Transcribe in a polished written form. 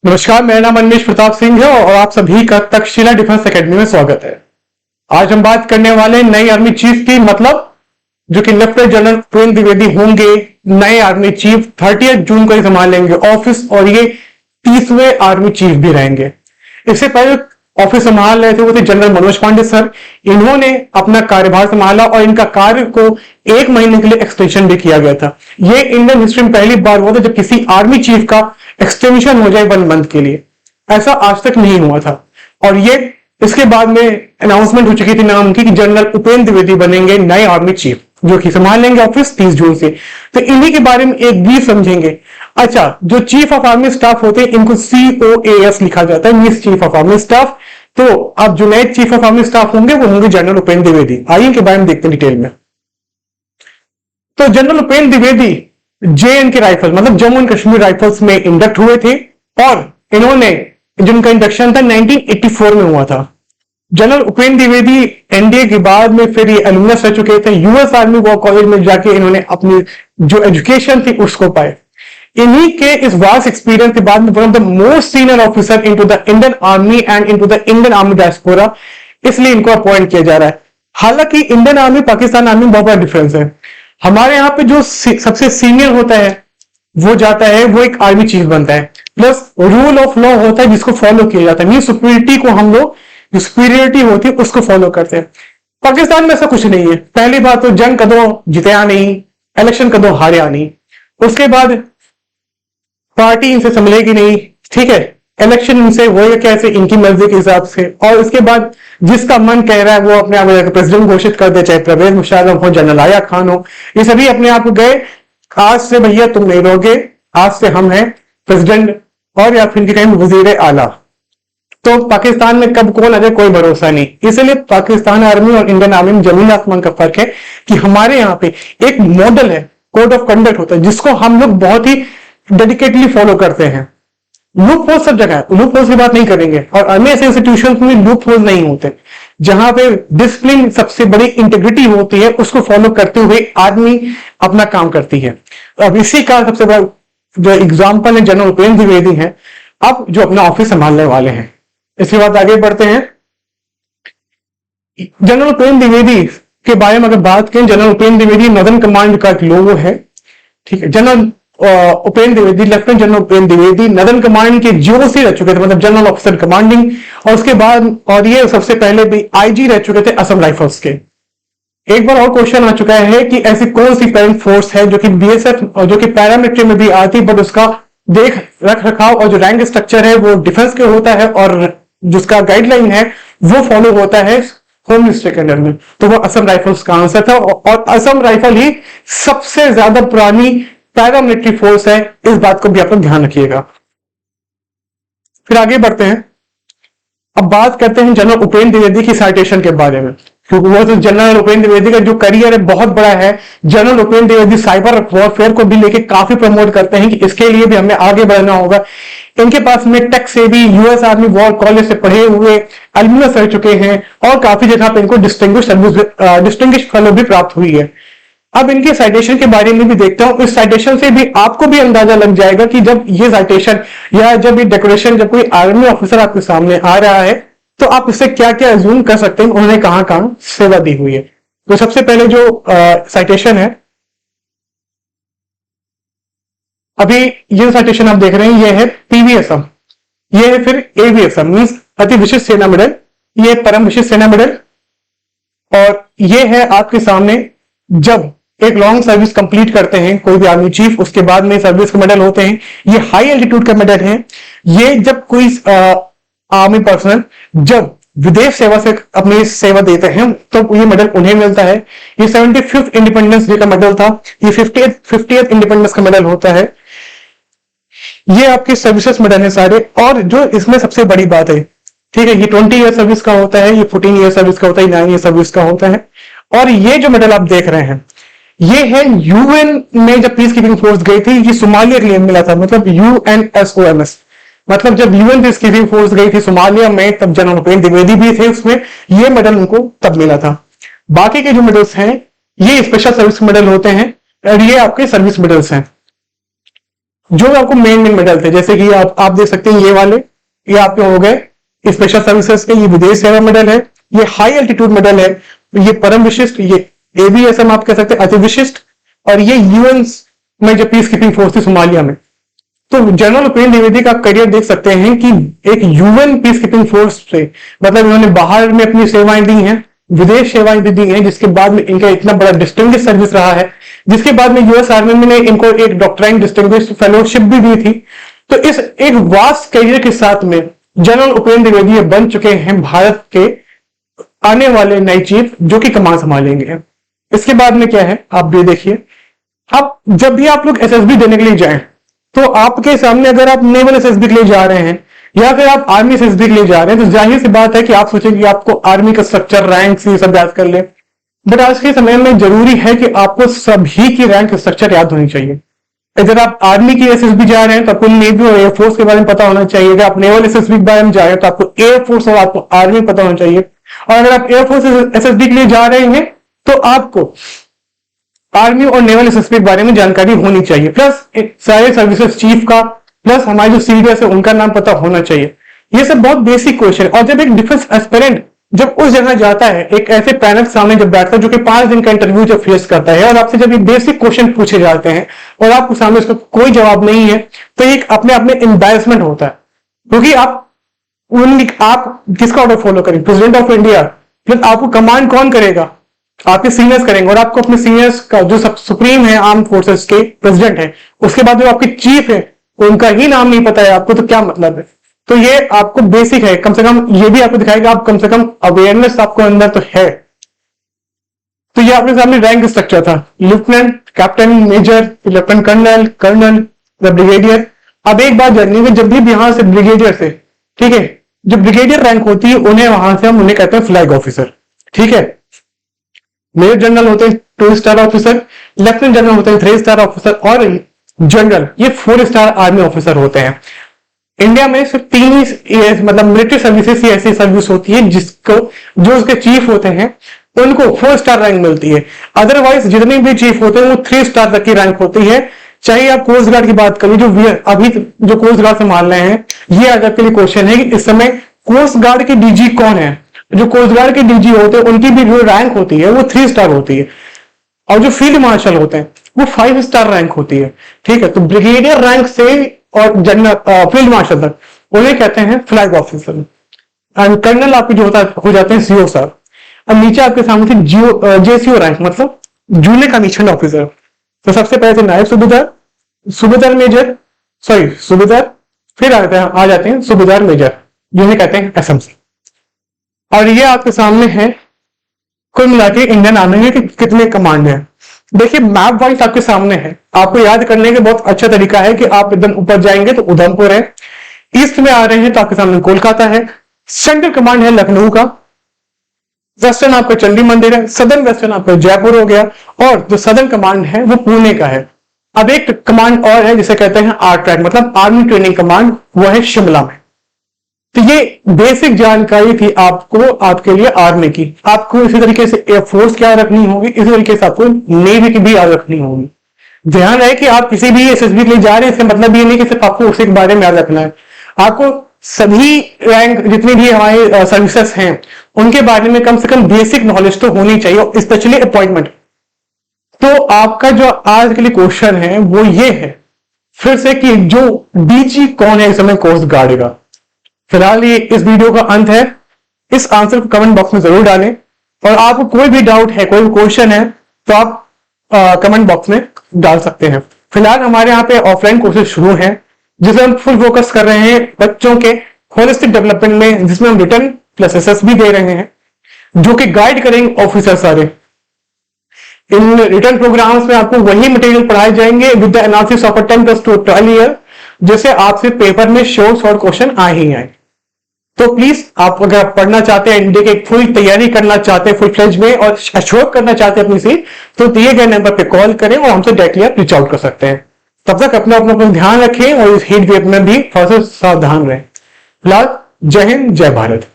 नमस्कार, मेरा नाम अनिमेश प्रताप सिंह है और आप सभी का तक्षशिला डिफेंस एकेडमी में स्वागत है। आज हम बात करने वाले हैं नई आर्मी चीफ की, मतलब जो कि लेफ्टिनेंट जनरल उपेंद्र द्विवेदी होंगे नए आर्मी चीफ। 30 जून को ही संभालेंगे ऑफिस और ये 30वें आर्मी चीफ भी रहेंगे। इससे पहले ऑफिस संभाल रहे थे वो थे जनरल मनोज पांडे सर। इन्होंने अपना कार्यभार संभाला और इनका कार्य को 1 महीने के लिए एक्सटेंशन भी किया गया था। ये इंडियन हिस्ट्री में पहली बार हुआ था जब किसी आर्मी चीफ का एक्सटेंशन हो जाए 1 मंथ के लिए। ऐसा आज तक नहीं हुआ था और ये इसके बाद में अनाउंसमेंट हो चुकी थी नाम की कि जनरल उपेंद्र द्विवेदी बनेंगे नए आर्मी चीफ, जो कि संभाल लेंगे ऑफिस 30 जून से। तो इन्हीं के बारे में एक भी समझेंगे। अच्छा, जो चीफ ऑफ आर्मी स्टाफ होते हैं इनको COAS लिखा जाता है, miss chief of army staff. तो अब जो नए चीफ ऑफ आर्मी स्टाफ होंगे वो होंगे जनरल उपेंद्र द्विवेदी। आइए इनके बारे में देखते हैं डिटेल में। तो general Upendra Dwivedi JNK rifle मतलब जम्मू एंड कश्मीर राइफल्स में इंडक्ट हुए थे और इन्होंने जिनका इंडक्शन था 1984 में हुआ था। जनरल उपेंद्र द्विवेदी एनडीए के बाद में फिर ये एलुमनस रह चुके थे। US आर्मी वॉर कॉलेज में जाके इन्होंने अपनी जो एजुकेशन थी उसको पाए। इन्हीं के इस वास्ट एक्सपीरियंस के बाद में one of the most senior officer into the Indian army and into the Indian army diaspora, इसलिए इनको अपॉइंट किया जा रहा है। हालांकि इंडियन आर्मी पाकिस्तान आर्मी में बहुत बड़ा डिफरेंस है। हमारे यहाँ पे जो सबसे सीनियर होता है वो जाता है, वो एक आर्मी चीफ बनता है, प्लस रूल ऑफ लॉ होता है जिसको फॉलो किया जाता है। मीन सुपीरियरिटी को हम लोग, जो सुपीरियरिटी होती है उसको फॉलो करते हैं। पाकिस्तान में ऐसा कुछ नहीं है। पहली बात तो जंग कदों जितया नहीं, इलेक्शन कदों हारिया नहीं। उसके बाद पार्टी इनसे संभलेगी नहीं, ठीक है। इलेक्शन इनसे होएगा कैसे, इनकी मर्जी के हिसाब से। और उसके बाद जिसका मन कह रहा है वो अपने आप को प्रेसिडेंट घोषित कर दे, चाहे परवेज मुशर्रफ हो, जनरल आया खान हो, ये सभी अपने आप को गए आज से भैया तुम नहीं रहोगे, आज से हम हैं प्रेसिडेंट और या फिर टाइम वजीर आला। तो पाकिस्तान में कब कौन आ जाए कोई भरोसा नहीं। इसलिए पाकिस्तान आर्मी और इंडियन आर्मी में जमीन आसमान का फर्क है कि हमारे यहाँ पे एक मॉडल है, कोड ऑफ कंडक्ट होता है जिसको हम लोग बहुत ही डेडिकेटली फॉलो करते हैं। लूप होल सब जगह है, लूप होल की बात नहीं करेंगे और अन्य ऐसे इंस्टीट्यूशन में लूप होल नहीं होते। जहां पे डिसिप्लिन सबसे बड़ी इंटीग्रिटी होती है उसको फॉलो करते हुए आर्मी अपना काम करती है। अब इसी का सबसे बड़ा जो एग्जाम्पल है जनरल उपेंद्र द्विवेदी है, अब जो अपना ऑफिस संभालने वाले हैं। इसके बाद आगे बढ़ते हैं। जनरल उपेंद्र द्विवेदी के बारे में अगर बात करें, general Upendra Dwivedi northern command का एक लोगो है, ठीक है। General Upendra Dwivedi, lieutenant general Upendra Dwivedi northern command के GOC रह चुके थे, मतलब जनरल ऑफिसर कमांडिंग। और उसके बाद और ये सबसे पहले भी IG रह चुके थे असम राइफल्स के। एक बार और क्वेश्चन आ चुका है कि ऐसी कौन सी पेरेंट फोर्स है जो कि BSF और जो कि पैरामिलिट्री में भी आती, बट उसका देख रख रखाव और जो रैंक स्ट्रक्चर है वो डिफेंस के होता है और जिसका गाइडलाइन है वो फॉलो होता है होम मिनिस्ट्री के अंडर में। तो वो असम राइफल्स का आंसर था और असम राइफल ही सबसे ज्यादा पुरानी पैरामिलिट्री फोर्स है। इस बात को भी आप लोग ध्यान रखिएगा। फिर आगे बढ़ते हैं। अब बात करते हैं जनरल उपेंद्र द्विवेदी की साइटेशन के बारे में, क्योंकि वो तो जनरल उपेंद्र द्विवेदी का जो करियर है बहुत बड़ा है। General Upendra Dwivedi cyber warfare को भी लेके काफी प्रमोट करते हैं कि इसके लिए भी हमें आगे बढ़ना होगा। इनके पास में टेक से भी US आर्मी वॉर कॉलेज से पढ़े हुए एलुमनस रह चुके हैं और काफी जगह पे इनको डिस्टिंग्विश फेलो भी प्राप्त हुई है। अब इनके साइटेशन के बारे में भी देखता हूं। इस साइटेशन से भी आपको भी अंदाजा लग जाएगा कि जब ये साइटेशन या जब ये डेकोरेशन, जब कोई आर्मी ऑफिसर आपके सामने आ रहा है तो आप इससे क्या क्या अज्यूम कर सकते हैं उन्होंने कहां कहां सेवा दी हुई है। तो सबसे पहले जो साइटेशन है, अभी ये साइटेशन आप देख रहे हैं, ये है PVSM, ये है फिर AVSM मीन्स अति विशिष्ट सेना मेडल, ये परम विशिष्ट सेना मेडल, और ये है आपके सामने जब एक लॉन्ग सर्विस कंप्लीट करते हैं कोई भी आर्मी चीफ, उसके बाद में सर्विस के मेडल होते हैं। ये हाई एल्टीट्यूड का मेडल है। ये जब कोई आर्मी पर्सनल जब विदेश सेवा से अपनी सेवा देते हैं तो ये मेडल उन्हें मिलता है। ये 75th इंडिपेंडेंस डे का मेडल था। ये 50th इंडिपेंडेंस का मेडल होता है। ये आपके सर्विसेज मेडल है सारे। और जो इसमें सबसे बड़ी बात है, ठीक है, ये 20 ईयर सर्विस का होता है, ये 14 ईयर सर्विस का होता है, 9 ईयर सर्विस का होता है। और ये जो मेडल आप देख रहे हैं ये है UN में जब पीस कीपिंग फोर्स गई थी, ये सोमालिया के लिए मिला था, मतलब UNSOMS, मतलब जब UN पीस कीपिंग फोर्स गई थी सोमालिया में तब जनरल उपेंद्र द्विवेदी भी थे उसमें, ये मेडल उनको तब मिला था। बाकी के जो मेडल्स हैं ये स्पेशल सर्विस मेडल होते हैं और ये आपके सर्विस मेडल्स हैं। जो आपको मेन मेडल थे, जैसे कि आप देख सकते हैं ये वाले, ये आपके हो गए स्पेशल सर्विसेज के, ये विदेश सेवा मेडल है, ये हाई एल्टीट्यूड मेडल है, ये परम विशिष्ट, ये एबीएसएम आप कह सकते हैं अति विशिष्ट, और ये यूएन में जो पीस कीपिंग फोर्स थी सोमालिया में। तो जनरल उपेंद्र द्विवेदी का करियर देख सकते हैं कि एक यूएन पीस कीपिंग फोर्स से, मतलब इन्होंने बाहर में अपनी सेवाएं दी हैं, विदेश सेवाएं भी दी हैं, जिसके बाद में इनका इतना बड़ा डिस्टिंग्विश सर्विस रहा है, जिसके बाद में यूएस आर्मी ने इनको एक डॉक्ट्राइन डिस्टिंग्विश फेलोशिप भी दी थी। तो इस एक वास्ट करियर के साथ में जनरल उपेंद्र द्विवेदी बन चुके हैं भारत के आने वाले नए चीफ, जो कि कमान संभालेंगे। इसके बाद में क्या है आप ये देखिए, आप जब भी आप लोग एसएसबी देने के लिए जाएं, तो आपके सामने अगर आप नेवल एसएसबी के लिए जा रहे हैं या फिर आप आर्मी एसएसबी के लिए जा रहे हैं, तो जाहिर सी बात है कि आप सोचेंगे कि आपको आर्मी का स्ट्रक्चर, रैंक ये सब याद कर ले। बट आज के समय में जरूरी है कि आपको सभी की रैंक स्ट्रक्चर याद होनी चाहिए। अगर आप आर्मी की एसएसबी जा रहे हैं तो आपको नेवी और एयरफोर्स के बारे में पता होना चाहिए। अगर आप नेवल एसएसबी के बारे में जा रहे हैं तो आपको एयरफोर्स और आपको आर्मी पता होना चाहिए। और अगर आप एयरफोर्स एसएसबी के लिए जा रहे हैं तो आपको आर्मी और नेवल एसएसबी के बारे में जानकारी होनी चाहिए, प्लस सारे सर्विसेज चीफ का, प्लस हमारे जो सीडीएस है उनका नाम पता होना चाहिए। ये सब बहुत बेसिक क्वेश्चन है। और जब एक डिफेंस एस्पिरेंट जब उस जगह जाता है, एक ऐसे पैनल सामने जब बैठता है जो कि 5 दिन का इंटरव्यू जब फेस करता है, और आपसे जब ये बेसिक क्वेश्चन पूछे जाते हैं और आपके सामने उसका कोई जवाब नहीं है, तो ये अपने आप में एम्बैरेसमेंट होता है। क्योंकि आप किसका ऑर्डर फॉलो करेंगे? President of India. प्लस आपको कमांड कौन करेगा? आपके सीनियर्स करेंगे। और आपको अपने सीनियर्स का जो सब सुप्रीम है आर्म फोर्सेस के प्रेसिडेंट है, उसके बाद जो आपके चीफ है उनका ही नाम नहीं पता है आपको, तो क्या मतलब है? तो ये आपको बेसिक है, कम से कम ये भी आपको दिखाएगा, आप कम से कम अवेयरनेस आपको अंदर तो है। तो ये आपके सामने रैंक स्ट्रक्चर था, lieutenant, captain, major, lieutenant colonel, colonel, brigadier. अब एक बात जाननी है, जब भी यहां से ब्रिगेडियर से, ठीक है, जो ब्रिगेडियर रैंक होती है उन्हें वहां से हम उन्हें कहते हैं फ्लैग ऑफिसर, ठीक है। मेजर जनरल होते हैं 2 स्टार ऑफिसर, लेफ्टिनेंट जनरल होते हैं 3 स्टार ऑफिसर, और जनरल ये 4 स्टार आर्मी ऑफिसर होते हैं। इंडिया में सिर्फ 3 ही मतलब मिलिट्री सर्विसेज ही ऐसी सर्विस होती है जिसको जो उसके चीफ होते हैं उनको 4 स्टार रैंक मिलती है। अदरवाइज जितने भी चीफ होते हैं वो 3 स्टार तक की रैंक होती है। चाहे आप कोस्ट गार्ड की बात करिए, जो अभी जो कोस्ट गार्ड संभाल रहे हैं, ये आज आपके लिए क्वेश्चन है कि इस समय कोस्ट गार्ड के डीजी कौन है? जो कोस्ट गार्ड के डीजी होते हैं उनकी भी जो रैंक होती है वो 3 स्टार होती है, और जो फील्ड मार्शल होते हैं वो 5 स्टार रैंक होती है, ठीक है। तो ब्रिगेडियर रैंक से और जनरल फील्ड मार्शल तक उन्हें कहते हैं फ्लैग ऑफिसर, एंड कर्नल आपके जो हो जाते हैं सीओ सर। अब नीचे आपके सामने से जेसीओ रैंक, मतलब जूनियर कमीशन ऑफिसर। तो सबसे पहले से नायब सूबेदार, सूबेदार मेजर, सूबेदार, फिर आ जाते हैं सूबेदार मेजर, जिन्हें कहते हैं एसएमसी। और ये आपके सामने है कुल मिला के इंडियन आर्मी में कितने कमांड है। देखिए मैप वाइज आपके सामने है, आपको याद करने का बहुत अच्छा तरीका है कि आप एकदम ऊपर जाएंगे तो उधमपुर है, ईस्ट में आ रहे हैं तो आपके सामने कोलकाता है, सेंट्रल कमांड है लखनऊ का, वेस्टर्न आपका चंडी मंदिर है, सदर्न वेस्टर्न आपका जयपुर हो गया, और जो सदर्न कमांड है वो पुणे का है। अब एक कमांड और है जिसे कहते हैं आर ट्रैक, मतलब आर्मी ट्रेनिंग कमांड, वो है शिमला में। तो ये बेसिक जानकारी थी आपको आपके लिए आर्मी की। आपको इसी तरीके से एयरफोर्स की याद रखनी होगी, इसी तरीके से आपको नेवी की भी याद रखनी होगी। ध्यान रहे कि आप किसी भी एसएसबी के लिए जा रहे हैं, इसका मतलब ये नहीं कि सिर्फ आपको उसी के बारे में याद रखना है। आपको सभी रैंक जितनी भी हमारे सर्विसेज हैं उनके बारे में कम से कम बेसिक नॉलेज तो होनी चाहिए, स्पेशली अपॉइंटमेंट। तो आपका जो आज के लिए क्वेश्चन है वो ये है फिर से कि जो डीजी कौन है इस समय कोस्ट गार्ड का। फिलहाल ये इस वीडियो का अंत है। इस आंसर को कमेंट बॉक्स में जरूर डालें, और आपको कोई भी डाउट है, कोई भी क्वेश्चन है तो आप कमेंट बॉक्स में डाल सकते हैं। फिलहाल हमारे यहाँ पे ऑफलाइन कोर्सेज शुरू हैं जिसमें हम फुल फोकस कर रहे हैं बच्चों के होलिस्टिक डेवलपमेंट में, जिसमें हम रिटर्न प्लस एसएसबी दे रहे हैं जो कि गाइड करेंगे ऑफिसर सारे। इन रिटर्न प्रोग्राम्स में आपको वही मटेरियल पढ़ाए जाएंगे with the analysis of a 10+2 12 year, जैसे आपसे पेपर में शॉर्ट क्वेश्चन आ ही आए। तो प्लीज आप अगर पढ़ना चाहते हैं, इंडिया की फुल तैयारी करना चाहते हैं फुल फ्लेज में और अश्योर करना चाहते हैं अपनी सीट, तो दिए गए नंबर पे कॉल करें और हमसे डायरेक्टली आप रीच आउट कर सकते हैं। तब तक अपना ध्यान रखें और इस हीट वेव में भी थोड़ा सा सावधान रहें। फिलहाल जय हिंद, जय भारत।